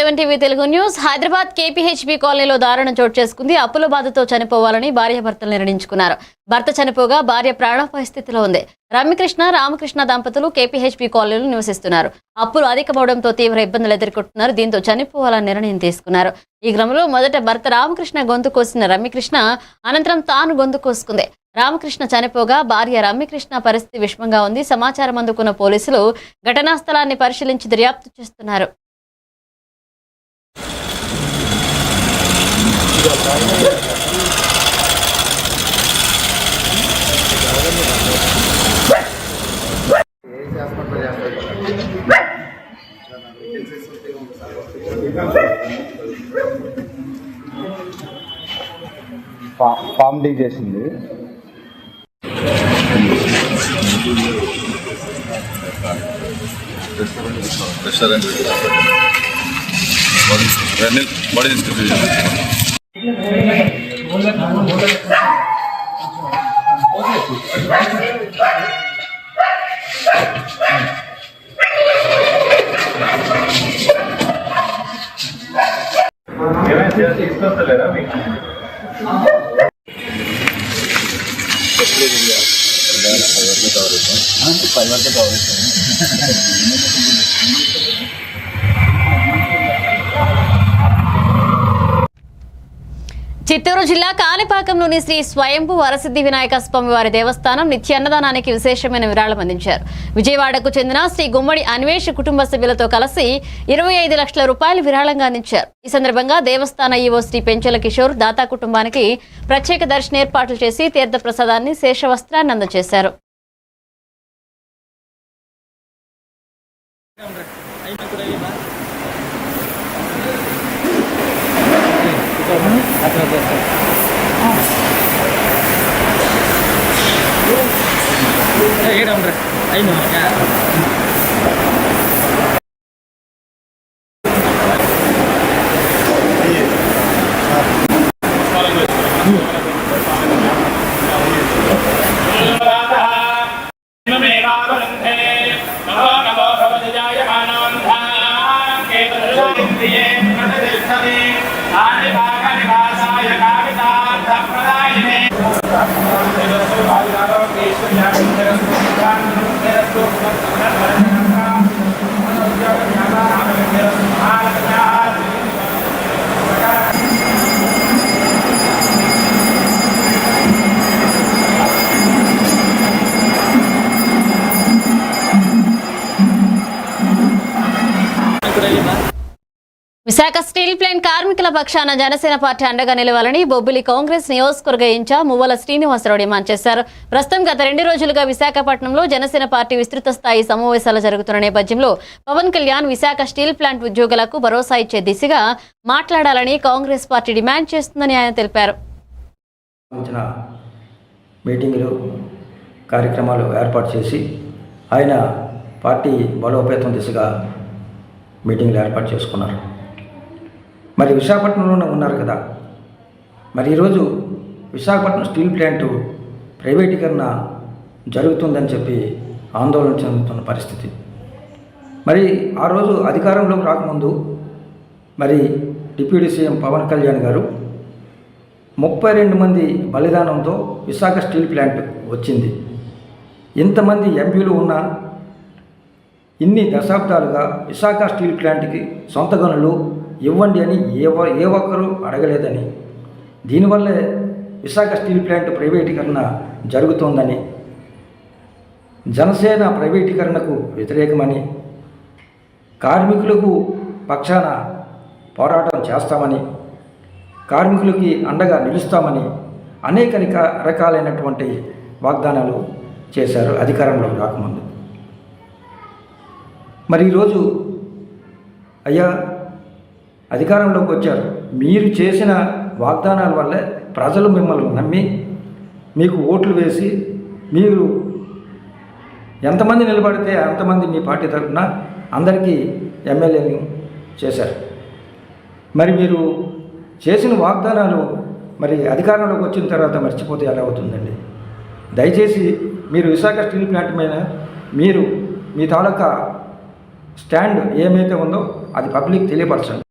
ఏవన్టీవీ Telugu news. Hyderabad KPHB కాలనీలో దారుణం చోటు చేసుకుంది. అప్పుల బాధతో చనిపోవాలని భార్యాభర్తలు నిర్ణయించుకున్నారు. భర్త చనిపోగా భార్య ప్రాణాపాయ స్థితిలో ఉంది. రమ్యకృష్ణ రామకృష్ణ దంపతులు కేపీహెచ్బీ కాలనీలో నివసిస్తున్నారు. అప్పులు అధికమవడంతో తీవ్ర ఇబ్బందులు ఎదుర్కొంటున్నారు. దీంతో చనిపోవాలని నిర్ణయం తీసుకున్నారు. ఈ క్రమంలో మొదట భర్త రామకృష్ణ గొంతు కోసిన రమ్యకృష్ణ అనంతరం తాను గొంతు కోసుకుంది. రామకృష్ణ చనిపోగా భార్య రమ్యకృష్ణ పరిస్థితి విషమంగా ఉంది. సమాచారం అందుకున్న పోలీసులు ఘటనా స్థలాన్ని పరిశీలించి దర్యాప్తు చేస్తున్నారు. ఫామ్ డీ చేసింది. రెస్టారెంట్ బాడీ డిస్క్రిప్షన్ తీసుకొస్తలేరా మీకు చిత్తూరు జిల్లా కాణిపాకంలోని శ్రీ స్వయంభూ వరసిద్ధి వినాయక స్వామి వారి దేవస్థానం నిత్య అన్నదానానికి విశేషమైన విరాళం అందించారు. విజయవాడకు చెందిన శ్రీ గుమ్మడి అన్వేష్ కుటుంబ సభ్యులతో కలిసి 25 లక్షల రూపాయలు విరాళంగా అందించారు. ఈ సందర్భంగా దేవస్థాన ఈవో శ్రీ పెంచల కిషోర్ దాతా కుటుంబానికి ప్రత్యేక దర్శన ఏర్పాట్లు చేసి తీర్థ ప్రసాదాన్ని శేషవస్త్రాన్ని అందజేశారు. విశాఖ స్టీల్ ప్లాంట్ కార్మికుల పక్షాన జనసేన పార్టీ అండగా నిలవాలని బొబ్బిలి కాంగ్రెస్ నియోజకవర్గ ఇన్ఛార్జ్ మువ్వల శ్రీనివాసరావు డిమాండ్ చేశారు. ప్రస్తుతం గత 2 రోజులుగా విశాఖపట్నంలో జనసేన పార్టీ విస్తృత స్థాయి సమావేశాలు జరుగుతున్న నేపథ్యంలో పవన్ కళ్యాణ్ విశాఖ స్టీల్ ప్లాంట్ ఉద్యోగులకు భరోసా ఇచ్చే దిశగా మాట్లాడాలని కాంగ్రెస్ పార్టీ డిమాండ్ చేస్తుందని ఆయన తెలిపారు. మీటింగులు కార్యక్రమాలు ఏర్పాటు చేసి ఆయన పార్టీ బలోపేతం దిశగా మీటింగ్లు ఏర్పాటు చేసుకున్నారు. మరి విశాఖపట్నంలోనే ఉన్నారు కదా. మరి ఈరోజు విశాఖపట్నం స్టీల్ ప్లాంటు ప్రైవేటీకరణ జరుగుతుందని చెప్పి ఆందోళన చెందుతున్న పరిస్థితి. మరి ఆ రోజు అధికారంలోకి రాకముందు మరి డిప్యూటీ సీఎం పవన్ కళ్యాణ్ గారు 32 మంది బలిదానంతో విశాఖ స్టీల్ ప్లాంట్ వచ్చింది. ఇంతమంది ఎంపీలు ఉన్న ఇన్ని దశాబ్దాలుగా విశాఖ స్టీల్ ప్లాంట్కి సొంత గనులు ఇవ్వండి అని ఏ ఒక్కరూ అడగలేదని, దీనివల్లే విశాఖ స్టీల్ ప్లాంట్ ప్రైవేటీకరణ జరుగుతోందని, జనసేన ప్రైవేటీకరణకు వ్యతిరేకమని, కార్మికులకు పక్షాన పోరాటం చేస్తామని, కార్మికులకి అండగా నిలుస్తామని అనేక రకాలైనటువంటి వాగ్దానాలు చేశారు అధికారంలోకి రాకముందు. మరి ఈరోజు అయ్యా అధికారంలోకి వచ్చారు, మీరు చేసిన వాగ్దానాల వల్లే ప్రజలు మిమ్మల్ని నమ్మి మీకు ఓట్లు వేసి మీరు ఎంతమంది నిలబడితే అంతమంది మీ పార్టీ తరఫున అందరికీ ఎమ్మెల్యేలు చేశారు. మరి మీరు చేసిన వాగ్దానాలు మరి అధికారంలోకి వచ్చిన తర్వాత మర్చిపోతే ఎలా అవుతుందండి? దయచేసి మీరు విశాఖ స్టీల్ ప్లాంట్ మీద మీరు మీ తాలూకా స్టాండ్ ఏమైతే ఉందో అది పబ్లిక్ తెలియపరచండి.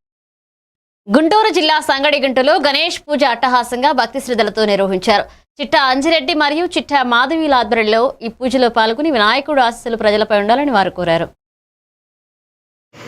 గుంటూరు జిల్లా సంగడిగుంటలో గణేష్ పూజ అట్టహాసంగా భక్తి శ్రద్ధలతో నిర్వహించారు. చిట్టా అంజిరెడ్డి మరియు చిట్టా మాధవీల ఆధ్వర్యంలో ఈ పూజలో పాల్గొని వినాయకుడు ఆశీస్సులు ప్రజలపై ఉండాలని వారు కోరారు.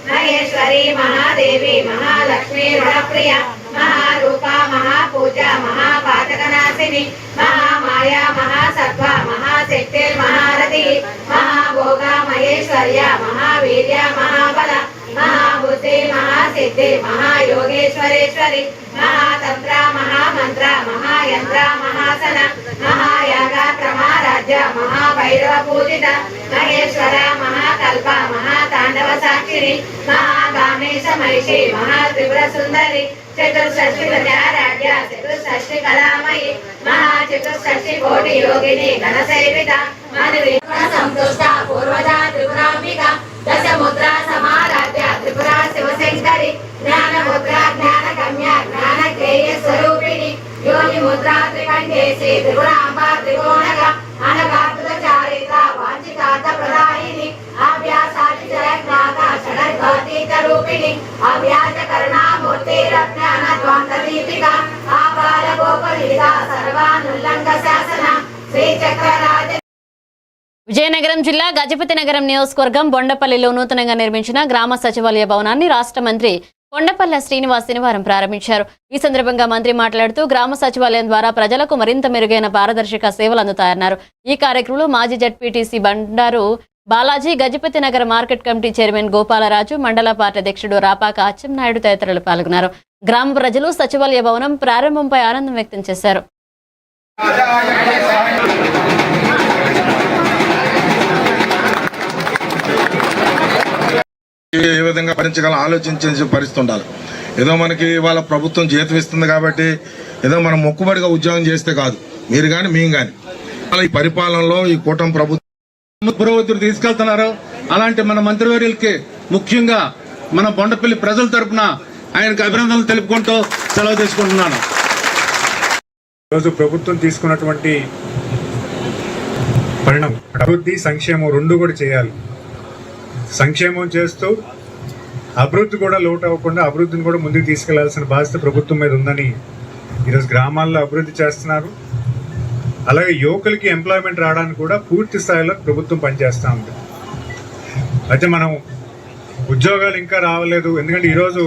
మహేశ్వరి మహాదేవి మహాలక్ష్మి రుణప్రియ మహారూప మహాపూజ మహాపాతకనాశిని మహామాయ మహాసత్వ మహాశక్తి మహారథి మహాభోగ మహేశ్వర్య మహావీర్య మహాబల మహాబుద్ధి మహాసిద్ధి మహాయోగేశ్వరేశ్వరి మహాతంత్ర మహామంత్ర మహాయంత్ర మహాసన మహాయాగ ప్రమారాజ్య మహాభైరవ పూజిత మహేశ్వర మహాకల్ప మహాతాండవ సాక్షిణి మహాగామేశ మహిషి మహాత్రిపుర సుందరి చతుర్షష్ఠి ప్రజారాధ్య చతుర్షష్ఠి కళామయి మహాచతుర్షష్ఠి కోటి యోగిని గణసేవిత సంతుష్ట పూర్వజ త్రిపురాంబిక దశముద్ర సమారాధ్య త్రిపుర శివశంకరి జ్ఞానముద్ర జ్ఞానగమ్య జ్ఞానజ్ఞేయ స్వరూపిణి యోని ముద్ర త్రికంఠేశి త్రిపురాంబ త్రికోణగ అనగాత్మక చారిత్ర వాంఛితార్థ ప్రదాయిని అభ్యాసాది జయజ్ఞాత షడద్వాతీత రూపిణి అవ్యాజ కరుణామూర్తి రత్న ధ్వాంత దీపిక ఆబాల గోపలీల సర్వానుల్లంఘ శాసన శ్రీ చక్రరాజ. విజయనగరం జిల్లా గజపతి నగరం నియోజకవర్గం బొండపల్లిలో నూతనంగా నిర్మించిన గ్రామ సచివాలయ భవనాన్ని రాష్ట్ర మంత్రి కొండపల్లి శ్రీనివాస్ శనివారం ప్రారంభించారు. ఈ సందర్భంగా మంత్రి మాట్లాడుతూ గ్రామ సచివాలయం ద్వారా ప్రజలకు మరింత మెరుగైన పారదర్శక సేవలు అందుతాయన్నారు. ఈ కార్యక్రమంలో మాజీ జడ్పీటీసీ బండారు బాలాజీ, గజపతి నగర మార్కెట్ కమిటీ చైర్మన్ గోపాలరాజు, మండల పార్టీ అధ్యక్షుడు రాపాక అచ్చెన్నాయుడు తదితరులు పాల్గొన్నారు. గ్రామ ప్రజలు సచివాలయ భవనం ప్రారంభంపై ఆనందం వ్యక్తం చేశారు. ఏ విధంగా భరించగలం ఆలోచించే పరిస్థితి ఉండాలి. ఏదో మనకి వాళ్ళ ప్రభుత్వం జీతం ఇస్తుంది కాబట్టి ఏదో మనం మొక్కుబడిగా ఉద్యోగం చేస్తే కాదు, మీరు కానీ మేము కానీ ఈ పరిపాలనలో ఈ కూటమి ప్రభుత్వం పురోగతులు తీసుకెళ్తున్నారు. అలాంటి మన మంత్రివర్యులకి ముఖ్యంగా మన బొండపల్లి ప్రజల తరఫున ఆయనకు అభినందనలు తెలుపుకుంటూ సెలవు తీసుకుంటున్నాను. ఈరోజు ప్రభుత్వం తీసుకున్నటువంటి పరిణామం అభివృద్ధి సంక్షేమం రెండు కూడా చేయాలి. సంక్షేమం చేస్తూ అభివృద్ధి కూడా లోటు అవ్వకుండా అభివృద్ధిని కూడా ముందుకు తీసుకెళ్లాల్సిన బాధ్యత ప్రభుత్వం మీద ఉందని ఈరోజు గ్రామాల్లో అభివృద్ధి చేస్తున్నారు. అలాగే యువకులకి ఎంప్లాయ్మెంట్ రావడానికి కూడా పూర్తి స్థాయిలో ప్రభుత్వం పనిచేస్తూ ఉంది. అయితే మనం ఉద్యోగాలు ఇంకా రావలేదు. ఎందుకంటే ఈరోజు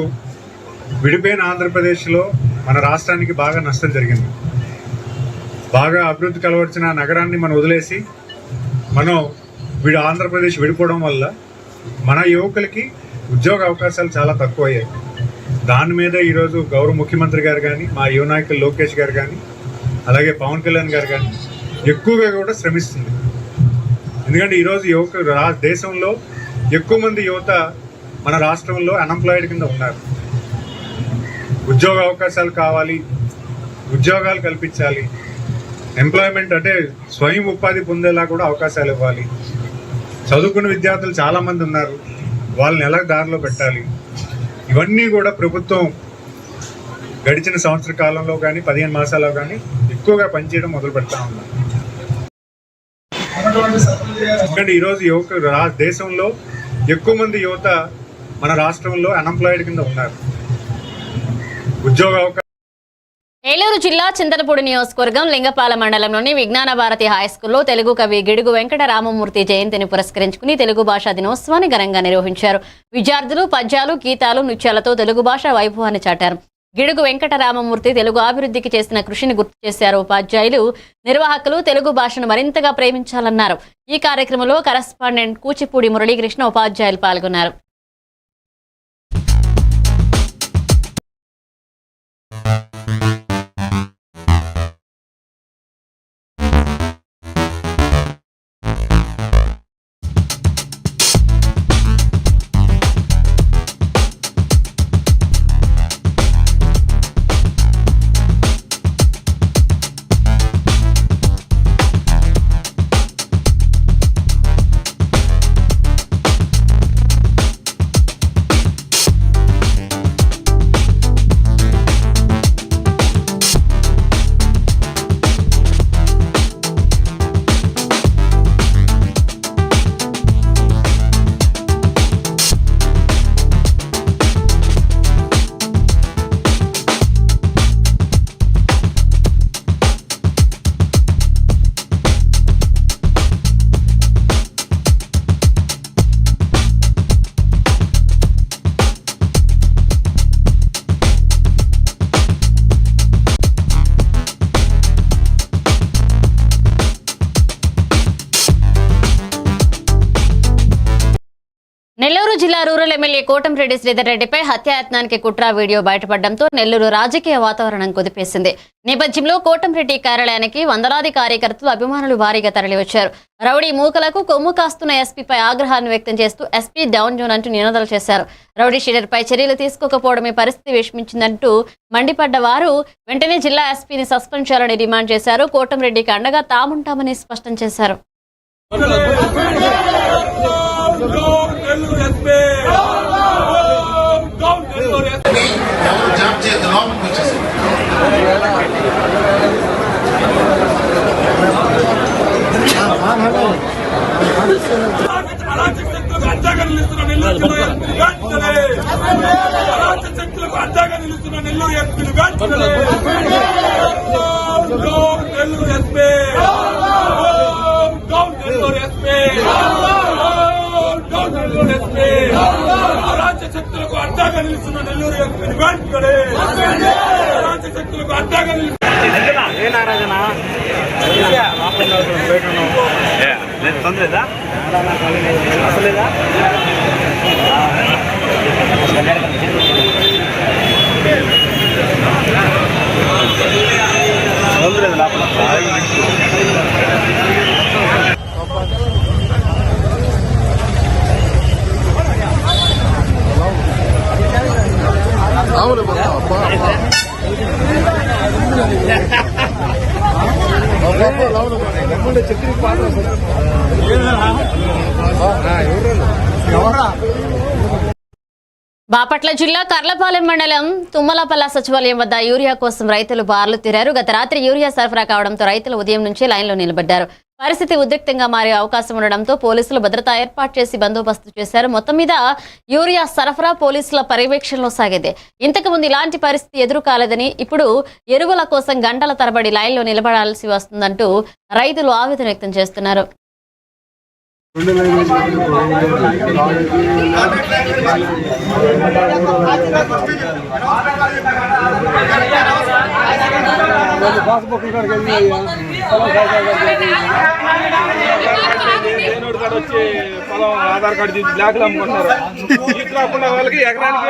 విడిపోయిన ఆంధ్రప్రదేశ్లో మన రాష్ట్రానికి బాగా నష్టం జరిగింది. బాగా అభివృద్ధి కలవర్చిన నగరాన్ని మనం వదిలేసి మనం ఆంధ్రప్రదేశ్ విడిపోవడం వల్ల మన యువకులకి ఉద్యోగ అవకాశాలు చాలా తక్కువయ్యాయి. దాని మీద ఈరోజు గౌరవ ముఖ్యమంత్రి గారు కానీ, మా యువ నాయకులు లోకేష్ గారు కానీ, అలాగే పవన్ కళ్యాణ్ గారు కానీ ఎక్కువగా కూడా శ్రమిస్తుంది. ఎందుకంటే ఈరోజు దేశంలో ఎక్కువ మంది యువత మన రాష్ట్రంలో అన్ఎంప్లాయిడ్ కింద ఉన్నారు. ఉద్యోగ అవకాశాలు కావాలి, ఉద్యోగాలు కల్పించాలి, ఎంప్లాయ్మెంట్ అంటే స్వయం ఉపాధి పొందేలా కూడా అవకాశాలు ఇవ్వాలి. చదువుకున్న విద్యార్థులు చాలామంది ఉన్నారు, వాళ్ళని ఎలా దారిలో పెట్టాలి, ఇవన్నీ కూడా ప్రభుత్వం గడిచిన సంవత్సర కాలంలో కానీ 15 మాసాల్లో కానీ ఎక్కువగా పనిచేయడం మొదలు పెడతా ఉన్నారు. ఎందుకంటే ఈరోజు దేశంలో ఎక్కువ మంది యువత మన రాష్ట్రంలో అన్ఎంప్లాయిడ్ కింద ఉన్నారు. ఉద్యోగ అవకాశం. ఏలూరు జిల్లా చింతలపూడి నియోజకవర్గం లింగపాల మండలంలోని విజ్ఞాన భారతి హైస్కూల్లో తెలుగు కవి గిడుగు వెంకట రామమూర్తి జయంతిని పురస్కరించుకుని తెలుగు భాషా దినోత్సవాన్ని ఘనంగా నిర్వహించారు. విద్యార్థులు పద్యాలు, గీతాలు, నృత్యాలతో తెలుగు భాష వైభవాన్ని చాటారు. గిడుగు వెంకట రామమూర్తి తెలుగు అభివృద్ధికి చేసిన కృషిని గుర్తు చేశారు. ఉపాధ్యాయులు, నిర్వాహకులు తెలుగు భాషను మరింతగా ప్రేమించాలన్నారు. ఈ కార్యక్రమంలో కరస్పాండెంట్ కూచిపూడి మురళీకృష్ణ ఉపాధ్యాయులు పాల్గొన్నారు. జిల్లా రూరల్ ఎమ్మెల్యే కోటంరెడ్డి శ్రీధర్ రెడ్డిపై హత్యాయత్నానికి కుట్ర వీడియో బయటపడడంతో నెల్లూరు రాజకీయ వాతావరణం కుదిపేసింది. నేపథ్యంలో కోటంరెడ్డి కార్యాలయానికి వందలాది కార్యకర్తలు, అభిమానులు భారీగా తరలివచ్చారు. రౌడీ మూకలకు కొమ్ము కాస్తున్న ఎస్పీపై ఆగ్రహాన్ని వ్యక్తం చేస్తూ ఎస్పీ డౌన్ జోన్ అంటూ నినాదాలు చేశారు. రౌడీ షీటర్పై చర్యలు తీసుకోకపోవడమే పరిస్థితి విషమించిందంటూ మండిపడ్డ వారు వెంటనే జిల్లా ఎస్పీని సస్పెండ్ చేయాలని డిమాండ్ చేశారు. కోటంరెడ్డికి అండగా తాముంటామని స్పష్టం చేశారు. శక్తులకు అడ్డాగా నిలుస్తున్న నెల్లూరు ఎంపీని వెంటనే శక్తులకు అడ్డాగా తొందరదా అసలేదా తొందరలేదు లోపల బాపట్ల జిల్లా కర్లపాలెం మండలం తుమ్మలపల్ల సచివాలయం వద్ద యూరియా కోసం రైతులు బార్లు తీరారు. గత రాత్రి యూరియా సరఫరా కావడంతో రైతులు ఉదయం నుంచి లైన్లో నిలబడ్డారు. పరిస్థితి ఉద్రిక్తంగా మారే అవకాశం ఉండడంతో పోలీసులు భద్రత ఏర్పాటు చేసి బందోబస్తు చేశారు. మొత్తం మీద యూరియా సరఫరా పోలీసుల పర్యవేక్షణలో సాగింది. ఇంతకుముందు ఇలాంటి పరిస్థితి ఎదురు కాలేదని, ఇప్పుడు ఎరువుల కోసం గంటల తరబడి లైన్లో నిలబడాల్సి వస్తుందంటూ రైతులు ఆవేదన వ్యక్తం చేస్తున్నారు. వచ్చి పొలం ఆధార్ కార్డు తీసి బ్లాక్లు అమ్ముకుంటారు. ఈత రాకుండా వాళ్ళకి ఎకరానికి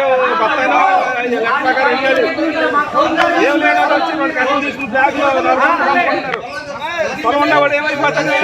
ఏం లేని వచ్చి మనకి అర్థం తీసుకుని బ్లాక్లు అమ్ముకుంటారు. పొలం ఉన్నవాడు ఏమైపోతుంది?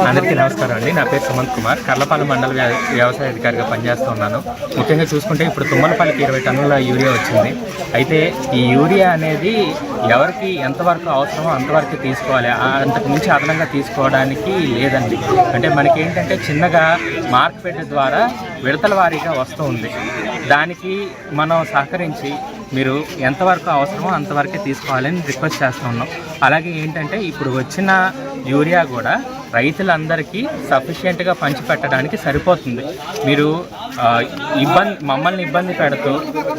అందరికీ నమస్కారం అండి. నా పేరు సుమంత్ కుమార్, కర్లపాలెం మండల వ్యవసాయ అధికారిగా పనిచేస్తున్నాను. ముఖ్యంగా చూసుకుంటే ఇప్పుడు తుమ్మలపల్లికి 20 టన్నుల యూరియా వచ్చింది. అయితే ఈ యూరియా అనేది ఎవరికి ఎంతవరకు అవసరమో అంతవరకు తీసుకోవాలి, అంతకు మించి అదనంగా తీసుకోవడానికి లేదండి. అంటే మనకి ఏంటంటే చిన్నగా మార్కెట్ ద్వారా విడతల వారీగా వస్తూ ఉంది. దానికి మనం సహకరించి మీరు ఎంతవరకు అవసరమో అంతవరకే తీసుకోవాలని రిక్వెస్ట్ చేస్తున్నాం. అలాగే ఏంటంటే ఇప్పుడు వచ్చిన యూరియా కూడా రైతులందరికీ సఫిషియెంట్గా పంచిపెట్టడానికి సరిపోతుంది. మీరు మమ్మల్ని ఇబ్బంది పెడుతూ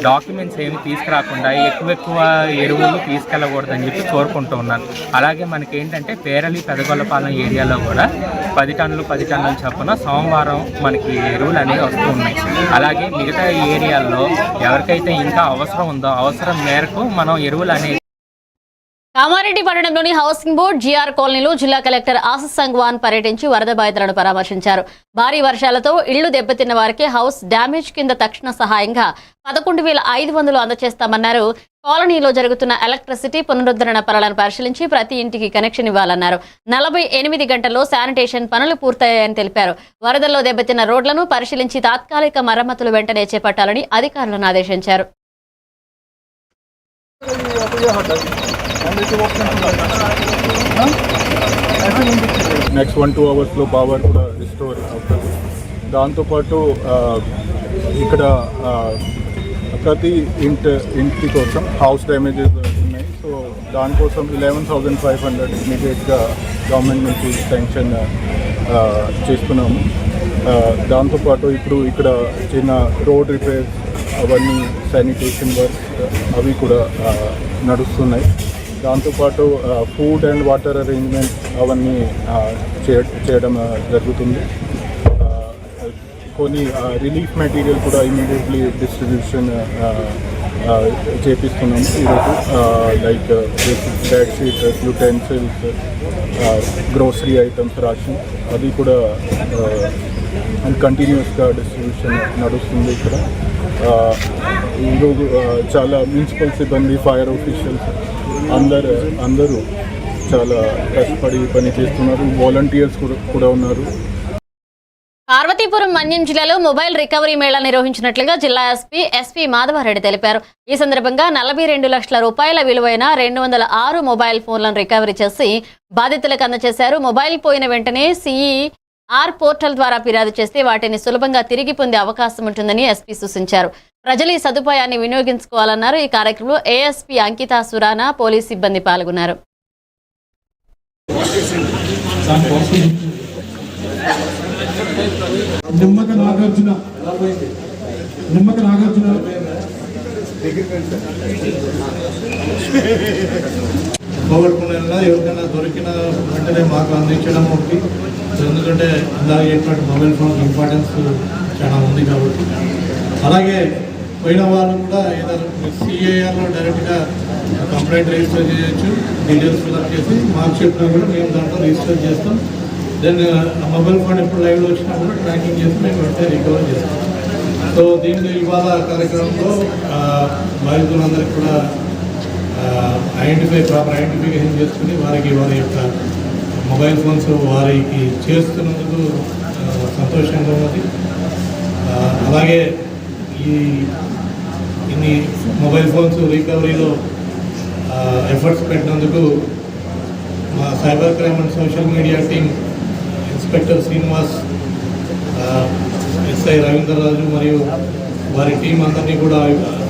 డాక్యుమెంట్స్ ఏమి తీసుకురాకుండా ఎక్కువ ఎరువులు తీసుకెళ్ళకూడదని చెప్పి కోరుకుంటూ ఉన్నాను. అలాగే మనకి ఏంటంటే పేరళి పెదగొల్లపాలెం ఏరియాలో కూడా 10 టన్నులు చొప్పున సోమవారం మనకి ఎరువులు అనేవి వస్తూ ఉన్నాయి. అలాగే మిగతా ఏరియాల్లో ఎవరికైతే ఇంకా అవసరం ఉందో అవసరం మేరకు మనం ఎరువులు అనేవి. కామారెడ్డి పట్టణంలోని హౌసింగ్ బోర్డ్ GR కాలనీలో జిల్లా కలెక్టర్ ఆశిష్ సంగ్వాన్ పర్యటించి వరద బాధితులను పరామర్శించారు. భారీ వర్షాలతో ఇళ్లు దెబ్బతిన్న వారికి హౌస్ డ్యామేజ్ కింద తక్షణ సహాయంగా 11,500 అందజేస్తామన్నారు. కాలనీలో జరుగుతున్న ఎలక్ట్రిసిటీ పునరుద్ధరణ పనులను పరిశీలించి ప్రతి ఇంటికి కనెక్షన్ ఇవ్వాలన్నారు. 48 గంటల్లో శానిటేషన్ పనులు పూర్తయ్యాయని తెలిపారు. వరదల్లో దెబ్బతిన్న రోడ్లను పరిశీలించి తాత్కాలిక మరమ్మతులు వెంటనే చేపట్టాలని అధికారులను ఆదేశించారు. నెక్స్ట్ 1-2 అవర్స్లో పవర్ కూడా రిస్టోర్ అవుతుంది. దాంతోపాటు ఇక్కడ ప్రతి ఇంటి కోసం హౌస్ డ్యామేజెస్ ఉన్నాయి. సో దానికోసం 11,500 ఇమీడియట్గా గవర్నమెంట్ నుంచి శాంక్షన్ చేస్తున్నాము. దాంతోపాటు ఇప్పుడు ఇక్కడ చిన్న రోడ్ రిపేర్ అవన్నీ శానిటేషన్ వర్క్ అవి కూడా నడుస్తున్నాయి. దాంతోపాటు ఫుడ్ అండ్ వాటర్ అరేంజ్మెంట్ అవన్నీ చేయడం జరుగుతుంది. కొన్ని రిలీఫ్ మెటీరియల్ కూడా ఇమీడియట్లీ డిస్ట్రిబ్యూషన్ చేపిస్తున్నాము ఈరోజు. Like bedsheets, utensils, grocery items, ration అది కూడా కంటిన్యూస్గా డిస్ట్రిబ్యూషన్ నడుస్తుంది ఇక్కడ. ఈరోజు చాలా మున్సిపల్ సిబ్బంది, ఫైర్ ఆఫీషియల్స్ అందరూ చాలా కష్టపడి పని చేస్తున్నారు. వాలంటీర్స్ కూడా ఉన్నారు. పార్వతీపురం మన్యం జిల్లాలో మొబైల్ రికవరీ మేళా నిర్వహించినట్లుగా జిల్లా ఎస్పీ మాధవారెడ్డి తెలిపారు. ఈ సందర్భంగా 42 లక్షల రూపాయల విలువైన 206 మొబైల్ ఫోన్లను రికవరీ చేసి బాధితులకు అందజేశారు. మొబైల్ పోయిన వెంటనే CER పోర్టల్ ద్వారా ఫిర్యాదు చేస్తే వాటిని సులభంగా తిరిగి పొందే అవకాశం ఉంటుందని ఎస్పీ సూచించారు. ప్రజలు ఈ సదుపాయాన్ని వినియోగించుకోవాలన్నారు. ఈ కార్యక్రమంలో ఏఎస్పీ అంకితా సురానా, పోలీస్ సిబ్బంది పాల్గొన్నారు. నిమ్మక నాగార్జున పోగొట్టుకున్న ఎవరికైనా దొరికిన వెంటనే మాకు అందించడం ఒకటి. ఎందుకంటే ఇందాక చెప్పినట్టు మొబైల్ ఫోన్ ఇంపార్టెన్స్ చాలా ఉంది కాబట్టి. అలాగే పోయిన వాళ్ళు కూడా ఏదైనా CARలో డైరెక్ట్గా కంప్లైంట్ రిజిస్టర్ చేయొచ్చు. డీటెయిల్స్ ఫిల్అప్ చేసి మాకు చెప్పినా కూడా మేము దాంట్లో రిజిస్టర్ చేస్తాం. దెన్ మొబైల్ ఫోన్ ఎప్పుడు లైవ్లో వచ్చినా కూడా ట్రాకింగ్ చేసి మేము వెంటనే రికవర్ చేస్తాం. సో దీంట్లో ఇవాళ కార్యక్రమంలో బాధితులందరికీ కూడా ప్రాపర్ ఐడెంటిఫికేషన్ చేసుకుని వారి యొక్క మొబైల్ ఫోన్స్ వారికి చేస్తున్నందుకు సంతోషంగా ఉన్నది. అలాగే ఇన్ని మొబైల్ ఫోన్స్ రికవరీలో ఎఫర్ట్స్ పెట్టినందుకు మా cyber crime and social media team inspector Srinivas, SI Ravindra Raju మరియు వారి టీం అందరినీ కూడా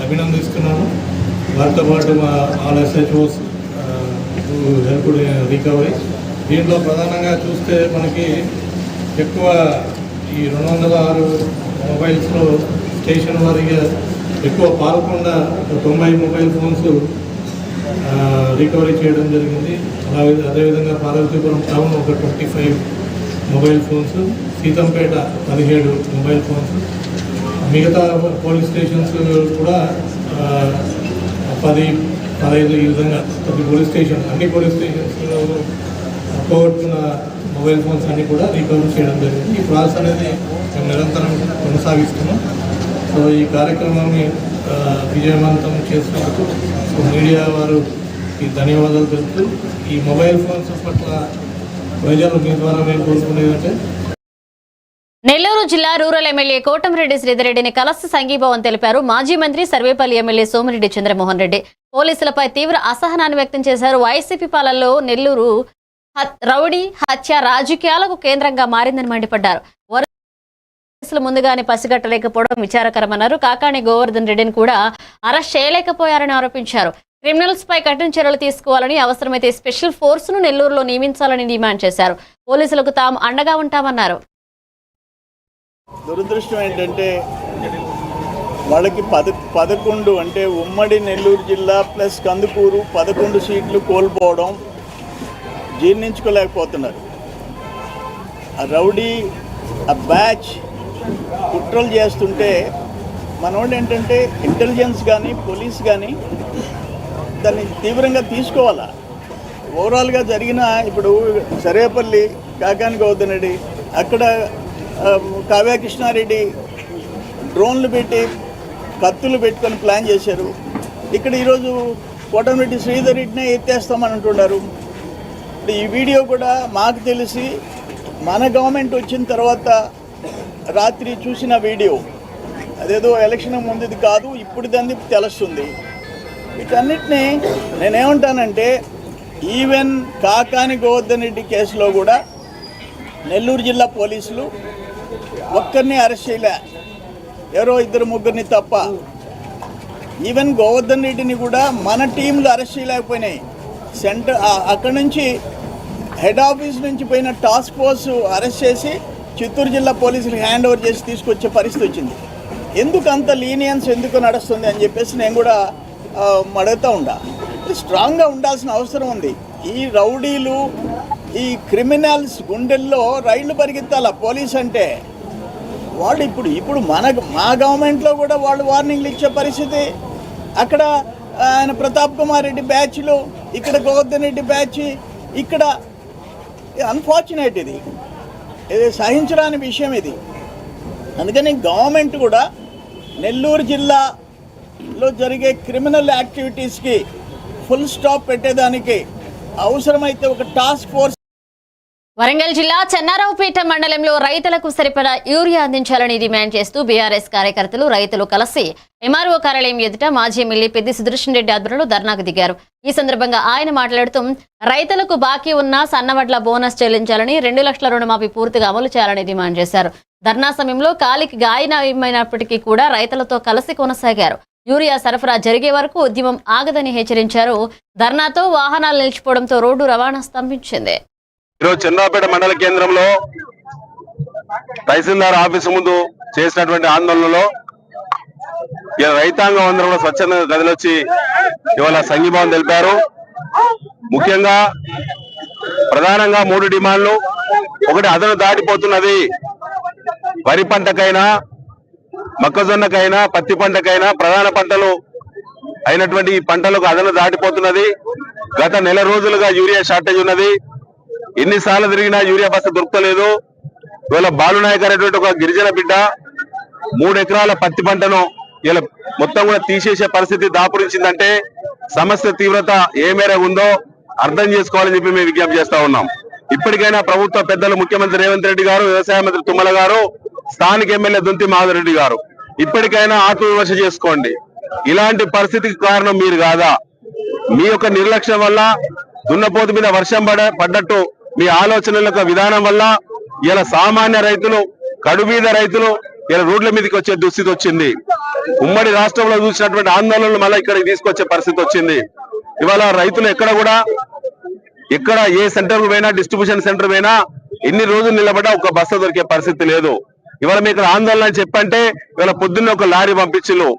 అభినందిస్తున్నాను. వారితో పాటు మా ఆల్ SHOs హెల్ప్ రికవరీ. దీంట్లో ప్రధానంగా చూస్తే మనకి ఎక్కువ ఈ 206 మొబైల్స్లో స్టేషన్ వారీగా ఎక్కువ పాల్గొండా 90 మొబైల్ ఫోన్స్ రికవరీ చేయడం జరిగింది. అదేవిధంగా పార్వతీపురం టౌన్ ఒక 25 mobile phones, Seethampeta 17 mobile phones, మిగతా పోలీస్ స్టేషన్స్ కూడా 10-15 ఈ విధంగా ప్రతి పోలీస్ స్టేషన్, అన్ని పోలీస్ స్టేషన్స్లో పోగొట్టుకున్న మొబైల్ ఫోన్స్ అన్ని కూడా రికవరీ చేయడం జరిగింది. ఈ ప్రాసెస్ అనేది మేము నిరంతరం కొనసాగిస్తున్నాం. సో ఈ కార్యక్రమాన్ని విజయవంతం చేసినందుకు మీడియా వారు ఈ ధన్యవాదాలు తెలుపుతూ, ఈ మొబైల్ ఫోన్స్ పట్ల ప్రజలు మీ ద్వారా మేము కోరుకునేదంటే నెల్లూరు జిల్లా రూరల్ ఎమ్మెల్యే కోటంరెడ్డి శ్రీధర్రెడ్డిని కలిసి సంఘీభావం తెలిపారు. మాజీ మంత్రి సర్వేపల్లి ఎమ్మెల్యే సోమిరెడ్డి చంద్రమోహన్ రెడ్డి పోలీసులపై తీవ్ర అసహనాన్ని వ్యక్తం చేశారు. వైసీపీ పాలనలో నెల్లూరు రౌడీ హత్య రాజకీయాలకు కేంద్రంగా మారిందని మండిపడ్డారు. పోలీసులు ముందుగానే పసిగట్టలేకపోవడం విచారకరమన్నారు. కాకాణి గోవర్ధన్ రెడ్డిని కూడా అరెస్ట్ చేయలేకపోయారని ఆరోపించారు. క్రిమినల్స్ పై కఠిన చర్యలు తీసుకోవాలని, అవసరమైతే స్పెషల్ ఫోర్స్ ను నెల్లూరులో నియమించాలని డిమాండ్ చేశారు. పోలీసులకు తాము అండగా ఉంటామన్నారు. దురదృష్టం ఏంటంటే వాళ్ళకి 11 అంటే ఉమ్మడి నెల్లూరు జిల్లా ప్లస్ కందుకూరు 11 సీట్లు కోల్పోవడం జీర్ణించుకోలేకపోతున్నారు. ఆ రౌడీ ఆ బ్యాచ్ కుట్రలు చేస్తుంటే మనోళ్ళు ఏంటంటే ఇంటెలిజెన్స్ కానీ పోలీస్ కానీ దాన్ని తీవ్రంగా తీసుకోవాలా. ఓవరాల్గా జరిగిన ఇప్పుడు సర్వేపల్లి కాకాని గౌతమ్ రెడ్డి, అక్కడ కావ్య కృష్ణారెడ్డి డ్రోన్లు పెట్టి కత్తులు పెట్టుకొని ప్లాన్ చేశారు. ఇక్కడ ఈరోజు కోటంరెడ్డి శ్రీధర్ రెడ్డినే ఎత్తేస్తామని అంటున్నారు. ఈ వీడియో కూడా మాకు తెలిసి మన గవర్నమెంట్ వచ్చిన తర్వాత రాత్రి చూసిన వీడియో, అదేదో ఎలక్షన్ ముందుది కాదు, ఇప్పుడు దాన్ని తెలుస్తుంది. వీటన్నిటినీ నేనేమంటానంటే ఈవెన్ కాకాని గోవర్ధన్ రెడ్డి కేసులో కూడా నెల్లూరు జిల్లా పోలీసులు ఒక్కరిని అరెస్ట్ చేయలే, ఎవరో 2-3 తప్ప. ఈవెన్ గోవర్ధన్ రెడ్డిని కూడా మన టీంలు అరెస్ట్ చేయలేకపోయినాయి. అక్కడి నుంచి హెడ్ ఆఫీస్ నుంచి పోయిన టాస్క్ ఫోర్స్ అరెస్ట్ చేసి చిత్తూరు జిల్లా పోలీసులకు హ్యాండ్ ఓవర్ చేసి తీసుకొచ్చే పరిస్థితి వచ్చింది. ఎందుకు అంత లీనియన్స్ ఎందుకు నడుస్తుంది అని చెప్పేసి నేను కూడా అడుగుతూ ఉండా. స్ట్రాంగ్గా ఉండాల్సిన అవసరం ఉంది. ఈ రౌడీలు, ఈ క్రిమినల్స్ గుండెల్లో రైళ్లు పరిగెత్తాల పోలీస్ అంటే. వాళ్ళు ఇప్పుడు మా గవర్నమెంట్లో కూడా వాళ్ళు వార్నింగ్లు ఇచ్చే పరిస్థితి. అక్కడ ఆయన ప్రతాప్ కుమార్ రెడ్డి బ్యాచ్లు, ఇక్కడ గోవర్ధన్ రెడ్డి బ్యాచ్, ఇక్కడ అన్ఫార్చునేట్. ఇది సహించరాని విషయం ఇది. అందుకని గవర్నమెంట్ కూడా నెల్లూరు జిల్లాలో జరిగే క్రిమినల్ యాక్టివిటీస్కి ఫుల్ స్టాప్ పెట్టేదానికి అవసరమైతే ఒక టాస్క్ ఫోర్స్. వరంగల్ జిల్లా చెన్నారావుపేట మండలంలో రైతులకు సరిపడా యూరియా అందించాలని డిమాండ్ చేస్తూ బీఆర్ఎస్ కార్యకర్తలు, రైతులు కలిసి ఎంఆర్ఓ కార్యాలయం ఎదుట మాజీ ఎమ్మెల్యే పెద్ది సుదర్శన్ రెడ్డి ఆధ్వర్యంలో ధర్నాకు దిగారు. ఈ సందర్భంగా ఆయన మాట్లాడుతూ రైతులకు బాకీ ఉన్న సన్నవడ్ల బోనస్ చెల్లించాలని, 2 లక్షల రుణమాఫీ పూర్తిగా అమలు చేయాలని డిమాండ్ చేశారు. ధర్నా సమయంలో కాలికి గాయమైనప్పటికీ కూడా రైతులతో కలిసి కొనసాగారు. యూరియా సరఫరా జరిగే వరకు ఉద్యమం ఆగదని హెచ్చరించారు. ధర్నాతో వాహనాలు నిలిచిపోవడంతో రోడ్డు రవాణా స్తంభించింది. ఈరోజు చెన్నాపేట మండల కేంద్రంలో తహసీల్దార్ ఆఫీసు ముందు చేసినటువంటి ఆందోళనలో రైతాంగం అందరూ కూడా స్వచ్ఛంద గదిలొచ్చి ఇవాళ సంఘీభావం తెలిపారు. ముఖ్యంగా ప్రధానంగా 3 డిమాండ్లు. ఒకటి, అదను దాటిపోతున్నది. వరి పంటకైనా, మొక్కజొన్నకైనా, పత్తి పంటకైనా, ప్రధాన పంటలు అయినటువంటి ఈ పంటలకు అదను దాటిపోతున్నది. గత నెల రోజులుగా యూరియా షార్టేజ్ ఉన్నది. ఎన్నిసార్లు తిరిగినా యూరియా బస్సు దొరకలేదు. ఇవాళ బాలునాయక్ అనేటువంటి ఒక గిరిజన బిడ్డ 3 ఎకరాల పత్తి పంటను ఇలా మొత్తం కూడా తీసేసే పరిస్థితి దాపురించిందంటే సమస్య తీవ్రత ఏ మేర ఉందో అర్థం చేసుకోవాలని చెప్పి మేము విజ్ఞప్తి చేస్తా ఉన్నాం. ఇప్పటికైనా ప్రభుత్వ పెద్దలు, ముఖ్యమంత్రి రేవంత్ రెడ్డి గారు, వ్యవసాయ మంత్రి తుమ్మల గారు, స్థానిక ఎమ్మెల్యే దొంతి మాధవరెడ్డి గారు ఇప్పటికైనా ఆత్మవిమర్శ చేసుకోండి. ఇలాంటి పరిస్థితికి కారణం మీరు కాదా? మీ యొక్క నిర్లక్ష్యం వల్ల, దున్నపోతు మీద వర్షం పడ్డట్టు మీ ఆలోచనల విధానం వల్ల ఇలా సామాన్య రైతులు, కడుబీద రైతులు ఇలా రోడ్ల మీదకి వచ్చే దుస్థితి వచ్చింది. ఉమ్మడి రాష్ట్రంలో చూసినటువంటి ఆందోళనలు మళ్ళీ ఇక్కడికి తీసుకొచ్చే పరిస్థితి వచ్చింది. ఇవాళ రైతులు ఎక్కడ ఏ సెంటర్ పోయినా, డిస్ట్రిబ్యూషన్ సెంటర్ పోయినా ఎన్ని రోజులు నిలబడ్డా ఒక బస్సు దొరికే పరిస్థితి లేదు. ఇవాళ మీకు ఆందోళన చెప్పంటే ఇవాళ పొద్దున్న ఒక లారీ పంపించిల్లు.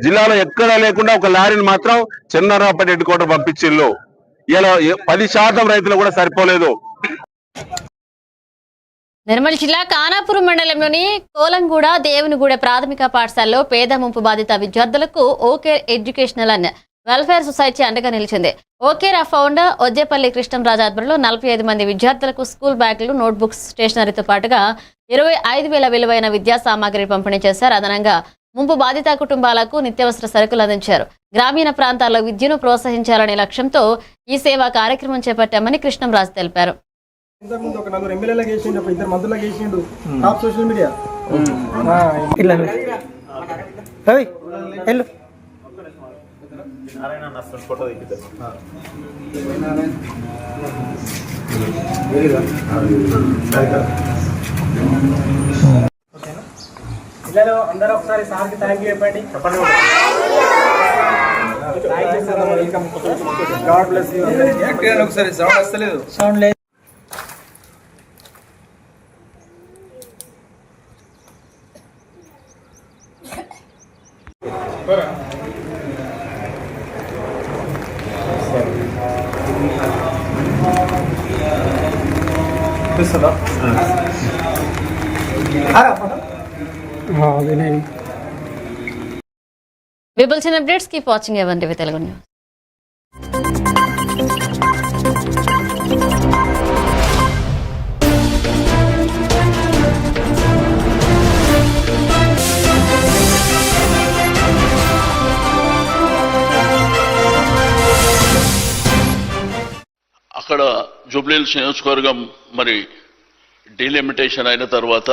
జిల్లాలో ఎక్కడా లేకుండా ఒక లారీని మాత్రం చెన్నారావుపేట హెడ్ క్వార్టర్ పంపించిల్లు. ఇలా 10% రైతులు కూడా సరిపోలేదు. నిర్మల్ జిల్లా ఖానాపూర్ మండలంలోని కోలంగూడ, దేవునిగూడ ప్రాథమిక పాఠశాలలో పేద ముంపు బాధిత విద్యార్థులకు okay educational and welfare society అండగా నిలిచింది. ఓకేరా ఫౌండర్ ఒజ్జేపల్లి కృష్ణంరాజు ఆధ్వర్యంలో 45 మంది విద్యార్థులకు స్కూల్ బ్యాగులు, నోట్బుక్స్, స్టేషనరీతో పాటుగా 25,000 విలువైన విద్యా సామాగ్రి పంపిణీ చేశారు. అదనంగా ముంపు బాధిత కుటుంబాలకు నిత్యావసర సరుకులు అందించారు. గ్రామీణ ప్రాంతాల్లో విద్యను ప్రోత్సహించాలనే లక్ష్యంతో ఈ సేవా కార్యక్రమం చేపట్టామని కృష్ణంరాజు తెలిపారు. ఇంతకుముందు ఒక 4 ఎమ్మెల్యేలకు వేసిండు, 2 మంత్రులకు వేసిండు. టాప్ సోషల్ మీడియా పిల్లలు అందరూ ఒకసారి సార్కి థ్యాంక్ యూ చెప్పండి. God bless you. ఒకసారి సౌండ్ వస్తలేదు. సౌండ్ లేదు. We will see updates. Keep watching Evan TV Telugu News. అక్కడ జూబ్లీహిల్స్ నియోజకవర్గం మరి డీలిమిటేషన్ అయిన తర్వాత